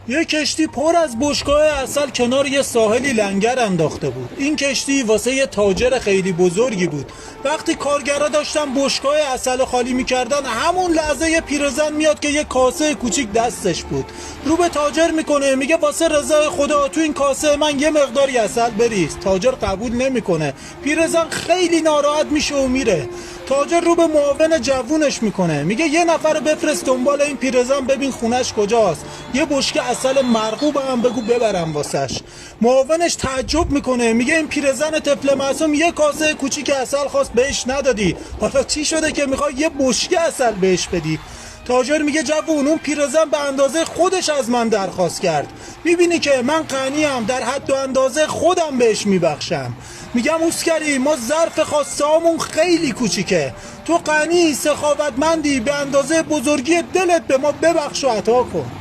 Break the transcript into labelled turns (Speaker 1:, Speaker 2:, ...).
Speaker 1: یه کشتی پر از بشکاه عسل کنار یه ساحلی لنگر انداخته بود. این کشتی واسه یه تاجر خیلی بزرگی بود. وقتی کارگرا داشتن بشکاه عسل خالی میکردن، همون لحظه یه پیرزن میاد که یه کاسه کوچیک دستش بود. رو به تاجر میکنه، میگه واسه رضای خدا تو این کاسه من یه مقداری عسل بریز. تاجر قبول نمیکنه. پیرزن خیلی ناراحت میشه و میره. تاجر رو به معاون جوونش میکنه، میگه یه نفر بفرست دنبال این پیرزن ببین خونش کجاست، یه بشکه عسل مرغوب هم بگو ببرم واسش. معاونش تعجب میکنه، میگه این پیرزن طفل معصوم یه کاسه کوچیک عسل خواست بهش ندادی، حالا چی شده که میخوای یه بشکه عسل بهش بدی؟ تاجر میگه جوون، اون پیرزن به اندازه خودش از من درخواست کرد، میبینی که من غنیم، در حد و اندازه خودم بهش میبخشم. میگم اوسکری، ما ظرف خواستهامون خیلی کوچیکه، تو غنی، سخاوتمندی، به اندازه بزرگی دلت به ما ببخش و عطا کن.